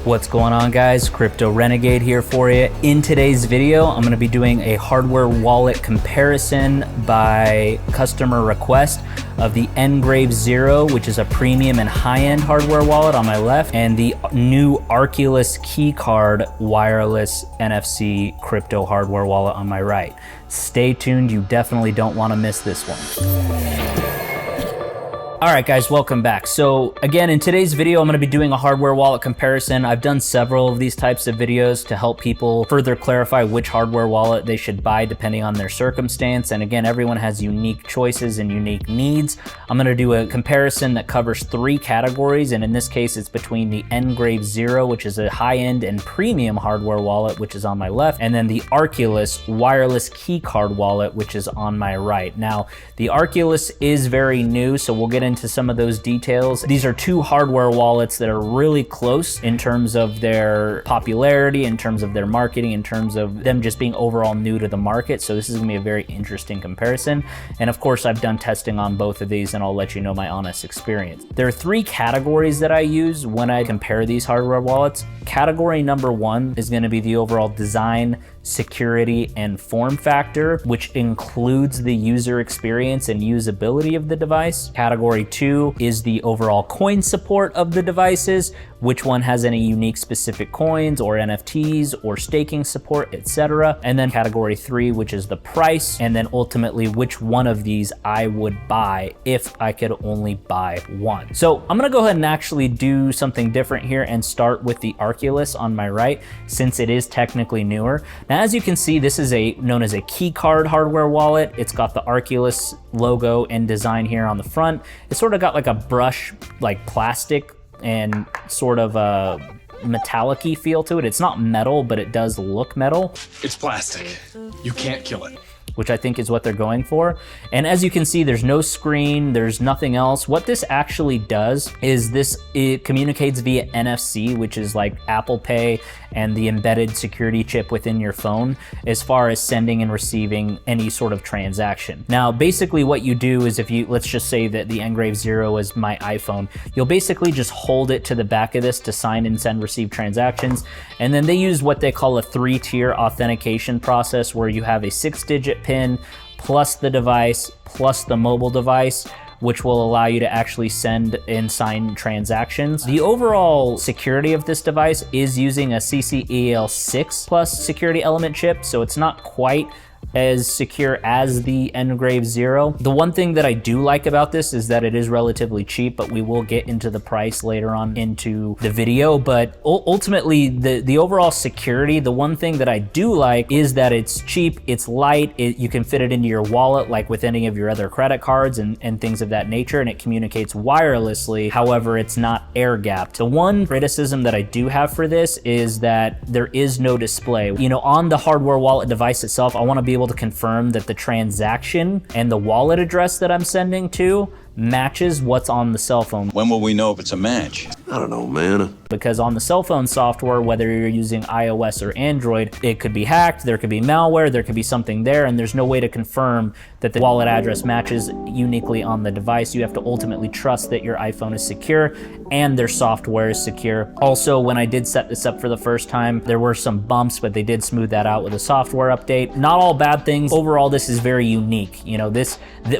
What's going on, guys? Crypto Renegade here for you. In today's video, I'm going to be doing a hardware wallet comparison by customer request of the NGRAVE Zero, which is a premium and high-end hardware wallet on my left, and the new Arculus keycard wireless NFC crypto hardware wallet on my right. Stay tuned. You definitely don't want to miss this one. All right, guys, welcome back. So again, in today's video, I'm going to be doing a hardware wallet comparison. I've done several of these types of videos to help people further clarify which hardware wallet they should buy depending on their circumstance. And again, everyone has unique choices and unique needs. I'm going to do a comparison that covers 3 categories. And in this case, it's between the NGRAVE Zero, which is a high-end and premium hardware wallet, which is on my left, and then the Arculus wireless keycard wallet, which is on my right. Now, the Arculus is very new, so we'll get into some of those details. These are 2 hardware wallets that are really close in terms of their popularity, in terms of their marketing, in terms of them just being overall new to the market. So this is gonna be a very interesting comparison. And of course, I've done testing on both of these and I'll let you know my honest experience. There are 3 categories that I use when I compare these hardware wallets. Category number 1 is gonna be the overall design, security, and form factor, which includes the user experience and usability of the device. Category 2 is the overall coin support of the devices, which one has any unique specific coins or NFTs or staking support, etc. And then category 3, which is the price, and then ultimately which one of these I would buy if I could only buy one. So I'm gonna go ahead and actually do something different here and start with the Arculus on my right, since it is technically newer. Now, as you can see, this is known as a keycard hardware wallet. It's got the Arculus logo and design here on the front. It's sort of got like a brush, like plastic and sort of a metallic-y feel to it. It's not metal, but it does look metal. It's plastic. You can't kill it. Which I think is what they're going for. And as you can see, there's no screen, there's nothing else. What this actually does is it communicates via NFC, which is like Apple Pay and the embedded security chip within your phone, as far as sending and receiving any sort of transaction. Now, basically what you do is, let's just say that the NGRAVE Zero is my iPhone, you'll basically just hold it to the back of this to sign and send, receive transactions. And then they use what they call a 3-tier authentication process, where you have a 6-digit PIN plus the device plus the mobile device, which will allow you to actually send and sign transactions. The overall security of this device is using a CCEL6 plus security element chip, so it's not quite as secure as the NGRAVE Zero. The one thing that I do like about this is that it is relatively cheap, but we will get into the price later on into the video. But ultimately, the overall security, the one thing that I do like is that it's cheap, it's light, you can fit it into your wallet like with any of your other credit cards and things of that nature, and it communicates wirelessly. However, it's not air-gapped. The one criticism that I do have for this is that there is no display. You know, on the hardware wallet device itself, I want to be able to confirm that the transaction and the wallet address that I'm sending to matches what's on the cell phone. When will we know if it's a match? I don't know, man. Because on the cell phone software, whether you're using iOS or Android, it could be hacked, there could be malware, there could be something there, and there's no way to confirm that the wallet address matches uniquely on the device. You have to ultimately trust that your iPhone is secure and their software is secure. Also, when I did set this up for the first time, there were some bumps, but they did smooth that out with a software update. Not all bad things. Overall, this is very unique. You know,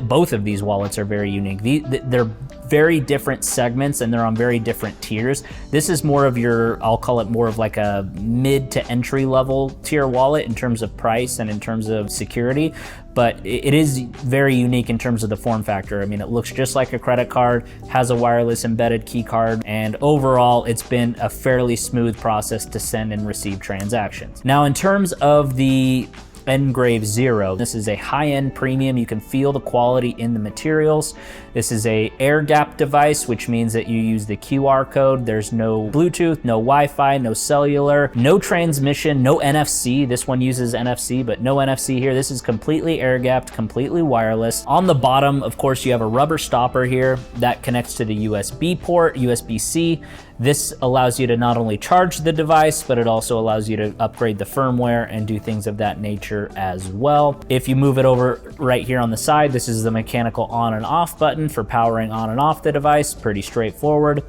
both of these wallets are very unique. They're very different segments and they're on very different tiers. This is more of I'll call it more of like a mid to entry level tier wallet in terms of price and in terms of security, but it is very unique in terms of the form factor. I mean, it looks just like a credit card, has a wireless embedded key card, and overall it's been a fairly smooth process to send and receive transactions. Now, in terms of the NGRAVE Zero, this is a high-end premium. You can feel the quality in the materials. This is a air-gapped device, which means that you use the QR code. There's no Bluetooth, no Wi-Fi, no cellular, no transmission, no NFC. This one uses NFC, but no NFC here. This is completely air-gapped, completely wireless. On the bottom, of course, you have a rubber stopper here that connects to the USB port, USB-C. This allows you to not only charge the device, but it also allows you to upgrade the firmware and do things of that nature as well. If you move it over right here on the side, this is the mechanical on and off button for powering on and off the device. Pretty straightforward.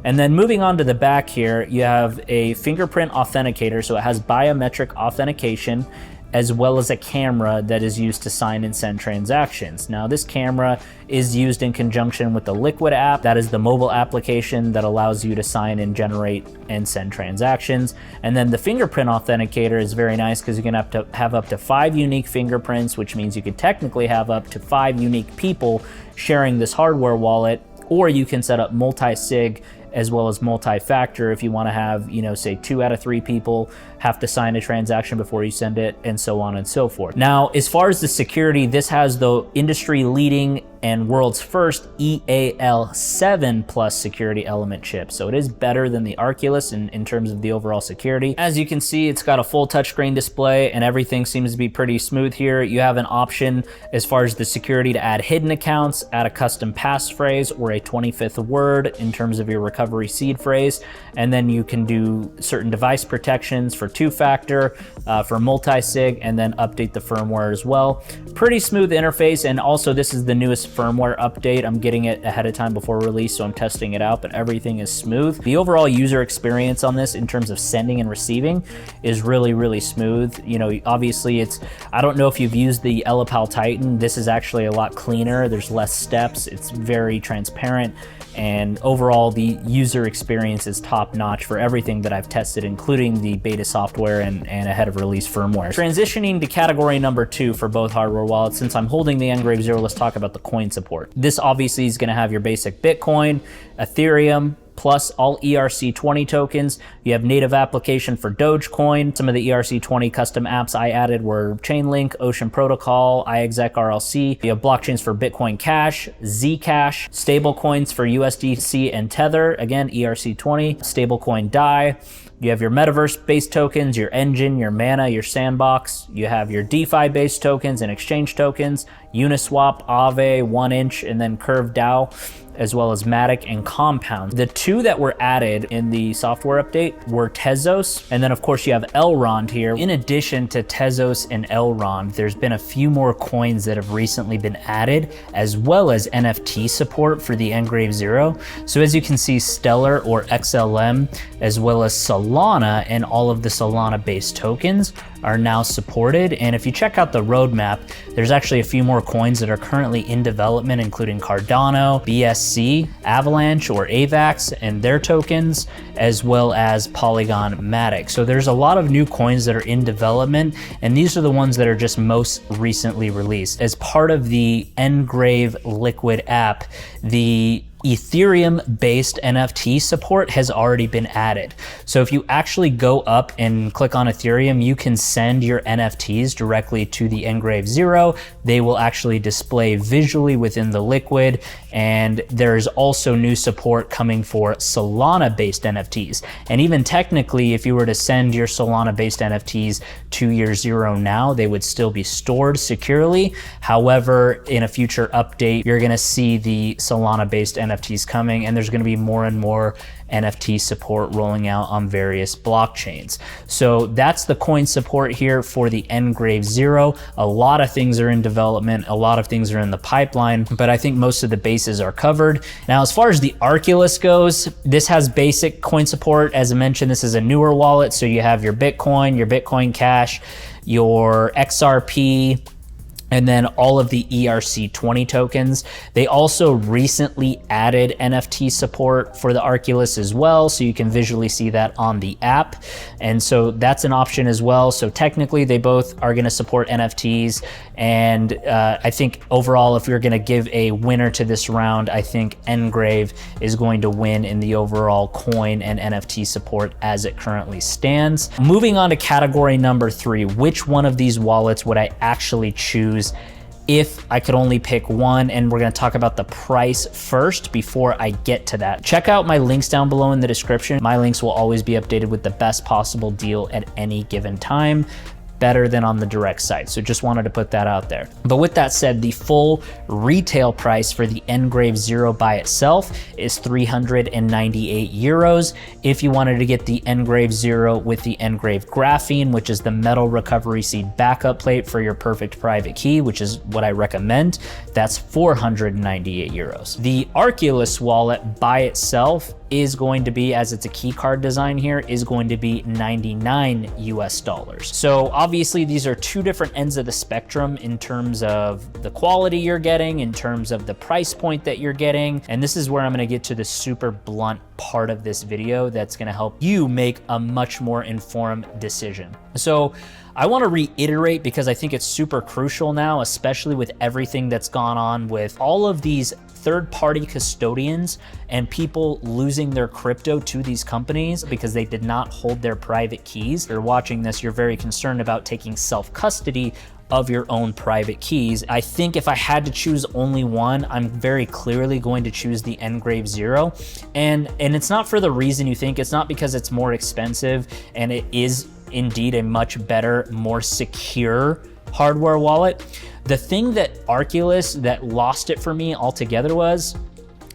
And then moving on to the back here, you have a fingerprint authenticator, so it has biometric authentication, as well as a camera that is used to sign and send transactions. Now, this camera is used in conjunction with the Liquid app. That is the mobile application that allows you to sign and generate and send transactions. And then the fingerprint authenticator is very nice because you're gonna have up to 5 unique fingerprints, which means you could technically have up to 5 unique people sharing this hardware wallet, or you can set up multi-sig as well as multi-factor if you want to have, you know, say 2 out of 3 people have to sign a transaction before you send it, and so on and so forth. Now, as far as the security, this has the industry leading and world's first EAL7 plus security element chip. So it is better than the Arculus in terms of the overall security. As you can see, it's got a full touchscreen display and everything seems to be pretty smooth here. You have an option as far as the security to add hidden accounts, add a custom passphrase or a 25th word in terms of your recovery seed phrase. And then you can do certain device protections for 2-factor, for multi-sig, and then update the firmware as well. Pretty smooth interface, and also this is the newest firmware update. I'm getting it ahead of time before release, so I'm testing it out, but everything is smooth. The overall user experience on this in terms of sending and receiving is really, really smooth. You know, obviously I don't know if you've used the Elipal Titan. This is actually a lot cleaner. There's less steps. It's very transparent. And overall, the user experience is top notch for everything that I've tested, including the beta software and ahead of release firmware. Transitioning to category number 2 for both hardware wallets, since I'm holding the NGRAVE Zero, let's talk about the coin support. This obviously is gonna have your basic Bitcoin, Ethereum, plus all ERC20 tokens. You have native application for Dogecoin. Some of the ERC20 custom apps I added were Chainlink, Ocean Protocol, iExec RLC. You have blockchains for Bitcoin Cash, Zcash, stablecoins for USDC and Tether, again, ERC20, stablecoin DAI. You have your metaverse-based tokens, your engine, your mana, your sandbox. You have your DeFi-based tokens and exchange tokens, Uniswap, Aave, 1inch, and then Curve DAO, as well as Matic and Compound. The 2 that were added in the software update were Tezos, and then of course you have Elrond here. In addition to Tezos and Elrond, there's been a few more coins that have recently been added, as well as NFT support for the NGRAVE Zero. So as you can see, Stellar or XLM, as well as Solana and all of the Solana-based tokens are now supported. And if you check out the roadmap, there's actually a few more coins that are currently in development, including Cardano, BSC, Avalanche or AVAX and their tokens, as well as Polygon Matic. So there's a lot of new coins that are in development, and these are the ones that are just most recently released. As part of the NGRAVE Liquid app, the Ethereum-based NFT support has already been added. So if you actually go up and click on Ethereum, you can send your NFTs directly to the NGRAVE Zero. They will actually display visually within the Liquid, and there's also new support coming for Solana-based NFTs. And even technically, if you were to send your Solana-based NFTs to your Zero now, they would still be stored securely. However, in a future update, you're gonna see the Solana-based NFTs coming, and there's going to be more and more NFT support rolling out on various blockchains. So that's the coin support here for the NGRAVE Zero. A lot of things are in development, a lot of things are in the pipeline, but I think most of the bases are covered. Now, as far as the Arculus goes, this has basic coin support. As I mentioned, this is a newer wallet, so you have your Bitcoin Cash, your XRP, and then all of the ERC20 tokens. They also recently added NFT support for the Arculus as well, so you can visually see that on the app. And so that's an option as well. So technically they both are gonna support NFTs. And I think overall, if you're gonna give a winner to this round, I think NGRAVE is going to win in the overall coin and NFT support as it currently stands. Moving on to category number 3, which one of these wallets would I actually choose if I could only pick one? And we're gonna talk about the price first before I get to that. Check out my links down below in the description. My links will always be updated with the best possible deal at any given time, better than on the direct site. So just wanted to put that out there. But with that said, the full retail price for the NGRAVE Zero by itself is 398 euros. If you wanted to get the NGRAVE Zero with the NGRAVE Graphene, which is the metal recovery seed backup plate for your perfect private key, which is what I recommend, that's 498 euros. The Arculus wallet by itself is going to be, as it's a key card design here, is going to be $99 US. So obviously these are two different ends of the spectrum in terms of the quality you're getting, in terms of the price point that you're getting. And this is where I'm gonna get to the super blunt part of this video that's gonna help you make a much more informed decision. So I wanna reiterate, because I think it's super crucial now, especially with everything that's gone on with all of these third-party custodians and people losing their crypto to these companies because they did not hold their private keys. If you're watching this, you're very concerned about taking self-custody of your own private keys. I think if I had to choose only one, I'm very clearly going to choose the NGRAVE Zero. And it's not for the reason you think. It's not because it's more expensive, and it is indeed a much better, more secure hardware wallet. The thing that Arculus that lost it for me altogether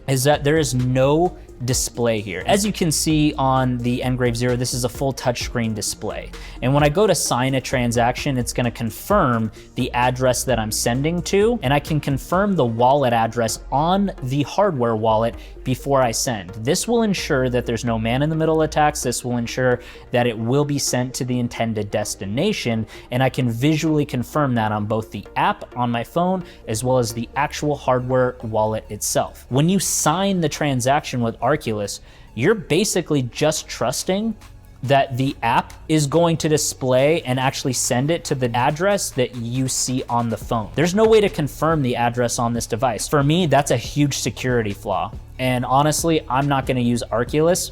is that there is no display here. As you can see on the NGRAVE Zero, this is a full touchscreen display. And when I go to sign a transaction, it's gonna confirm the address that I'm sending to, and I can confirm the wallet address on the hardware wallet before I send. This will ensure that there's no man-in-the-middle attacks. This will ensure that it will be sent to the intended destination, and I can visually confirm that on both the app on my phone as well as the actual hardware wallet itself. When you sign the transaction with Arculus, you're basically just trusting that the app is going to display and actually send it to the address that you see on the phone. There's no way to confirm the address on this device. For me, that's a huge security flaw. And honestly, I'm not gonna use Arculus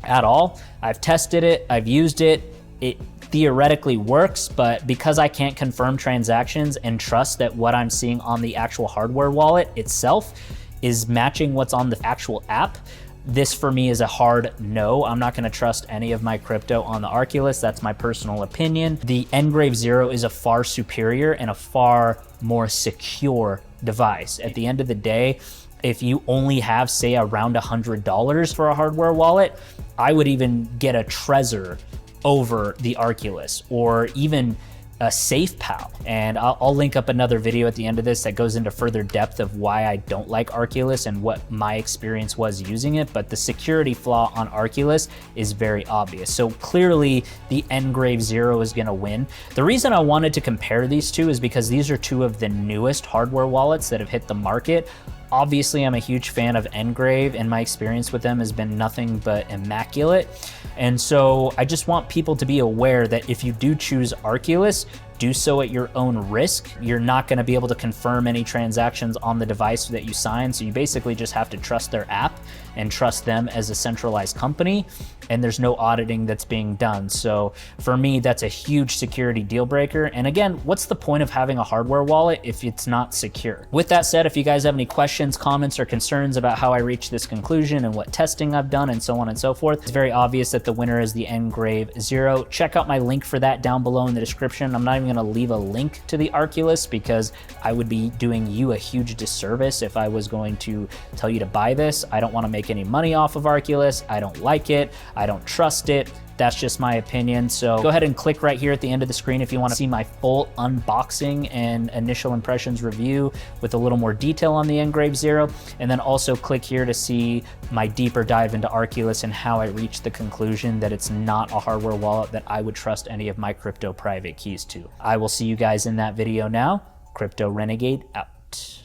at all. I've tested it, I've used it. It theoretically works, but because I can't confirm transactions and trust that what I'm seeing on the actual hardware wallet itself is matching what's on the actual app, this for me is a hard no. I'm not gonna trust any of my crypto on the Arculus. That's my personal opinion. The NGRAVE Zero is a far superior and a far more secure device. At the end of the day, if you only have, say, around $100 for a hardware wallet, I would even get a Trezor over the Arculus, or even a SafePal. And I'll link up another video at the end of this that goes into further depth of why I don't like Arculus and what my experience was using it. But the security flaw on Arculus is very obvious. So clearly the NGRAVE Zero is gonna win. The reason I wanted to compare these two is because these are two of the newest hardware wallets that have hit the market. Obviously, I'm a huge fan of NGRAVE, and my experience with them has been nothing but immaculate. And so I just want people to be aware that if you do choose Arculus, do so at your own risk. You're not gonna be able to confirm any transactions on the device that you sign, so you basically just have to trust their app and trust them as a centralized company, and there's no auditing that's being done. So for me, that's a huge security deal breaker. And again, what's the point of having a hardware wallet if it's not secure? With that said, if you guys have any questions, comments, or concerns about how I reached this conclusion and what testing I've done and so on and so forth, it's very obvious that the winner is the NGRAVE Zero. Check out my link for that down below in the description. I'm not even gonna leave a link to the Arculus because I would be doing you a huge disservice if I was going to tell you to buy this. I don't wanna make any money off of Arculus. I don't like it. I don't trust it. That's just my opinion. So go ahead and click right here at the end of the screen if you want to see my full unboxing and initial impressions review with a little more detail on the NGRAVE Zero. And then also click here to see my deeper dive into Arculus and how I reached the conclusion that it's not a hardware wallet that I would trust any of my crypto private keys to. I will see you guys in that video now. Crypto Renegade out.